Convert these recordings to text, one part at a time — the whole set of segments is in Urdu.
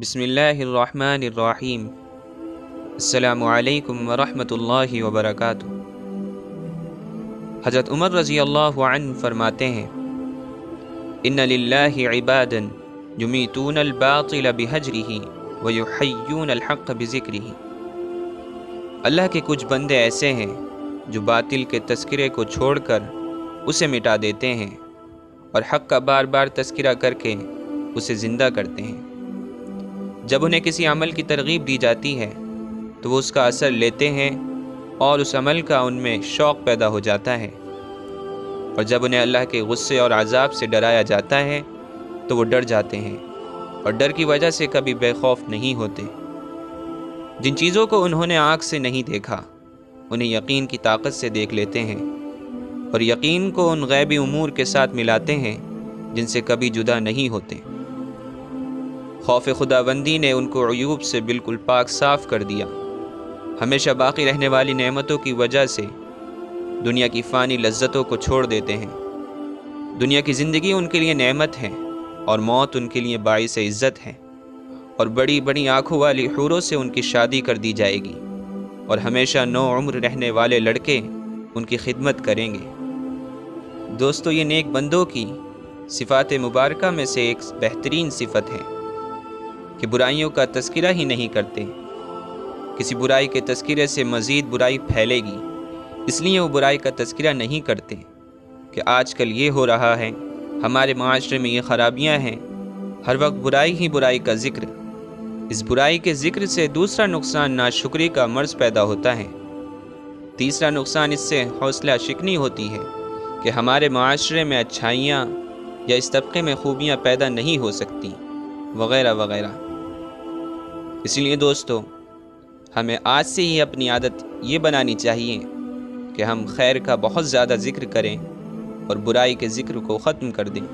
بسم اللہ الرحمن الرحیم۔ السلام علیکم ورحمۃ اللہ وبرکاتہ۔ حضرت عمر رضی اللہ عنہ فرماتے ہیں، ان للہ عبادا یمیتون الباطل بہجرہ ویحیون الحق بذکرہ۔ اللہ کے کچھ بندے ایسے ہیں جو باطل کے تذکرے کو چھوڑ کر اسے مٹا دیتے ہیں اور حق کا بار بار تذکرہ کر کے اسے زندہ کرتے ہیں۔ جب انہیں کسی عمل کی ترغیب دی جاتی ہے تو وہ اس کا اثر لیتے ہیں اور اس عمل کا ان میں شوق پیدا ہو جاتا ہے، اور جب انہیں اللہ کے غصے اور عذاب سے ڈرایا جاتا ہے تو وہ ڈر جاتے ہیں اور ڈر کی وجہ سے کبھی بے خوف نہیں ہوتے۔ جن چیزوں کو انہوں نے آنکھ سے نہیں دیکھا انہیں یقین کی طاقت سے دیکھ لیتے ہیں، اور یقین کو ان غیبی امور کے ساتھ ملاتے ہیں جن سے کبھی جدا نہیں ہوتے۔ خوف خداوندی نے ان کو عیوب سے بالکل پاک صاف کر دیا۔ ہمیشہ باقی رہنے والی نعمتوں کی وجہ سے دنیا کی فانی لذتوں کو چھوڑ دیتے ہیں۔ دنیا کی زندگی ان کے لیے نعمت ہے اور موت ان کے لیے باعث عزت ہے، اور بڑی بڑی آنکھوں والی حوروں سے ان کی شادی کر دی جائے گی، اور ہمیشہ نو عمر رہنے والے لڑکے ان کی خدمت کریں گے۔ دوستو، یہ نیک بندوں کی صفات مبارکہ میں سے ایک بہترین صفت ہے کہ برائیوں کا تذکرہ ہی نہیں کرتے۔ کسی برائی کے تذکرے سے مزید برائی پھیلے گی، اس لیے وہ برائی کا تذکرہ نہیں کرتے کہ آج کل یہ ہو رہا ہے، ہمارے معاشرے میں یہ خرابیاں ہیں، ہر وقت برائی ہی برائی کا ذکر۔ اس برائی کے ذکر سے دوسرا نقصان ناشکری کا مرض پیدا ہوتا ہے۔ تیسرا نقصان اس سے حوصلہ شکنی ہوتی ہے کہ ہمارے معاشرے میں اچھائیاں یا اس طبقے میں خوبیاں پیدا نہیں ہو سکتی، وغیرہ وغیرہ۔ اس لیے دوستو، ہمیں آج سے ہی اپنی عادت یہ بنانی چاہیے کہ ہم خیر کا بہت زیادہ ذکر کریں اور برائی کے ذکر کو ختم کر دیں،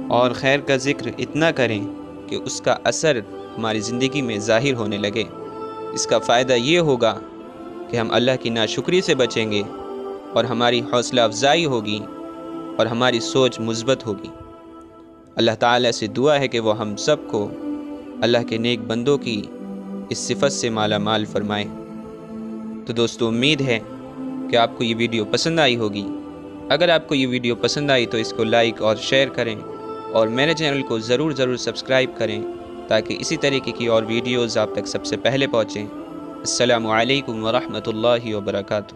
اور خیر کا ذکر اتنا کریں کہ اس کا اثر ہماری زندگی میں ظاہر ہونے لگے۔ اس کا فائدہ یہ ہوگا کہ ہم اللہ کی ناشکری سے بچیں گے، اور ہماری حوصلہ افزائی ہوگی اور ہماری سوچ مثبت ہوگی۔ اللہ تعالیٰ سے دعا ہے کہ وہ ہم سب کو اللہ کے نیک بندوں کی اس صفت سے مالا مال فرمائے۔ تو دوستو، امید ہے کہ آپ کو یہ ویڈیو پسند آئی ہوگی۔ اگر آپ کو یہ ویڈیو پسند آئی تو اس کو لائک اور شیئر کریں، اور میرے چینل کو ضرور سبسکرائب کریں تاکہ اسی طریقے کی اور ویڈیوز آپ تک سب سے پہلے پہنچیں۔ السلام علیکم ورحمۃ اللہ وبرکاتہ۔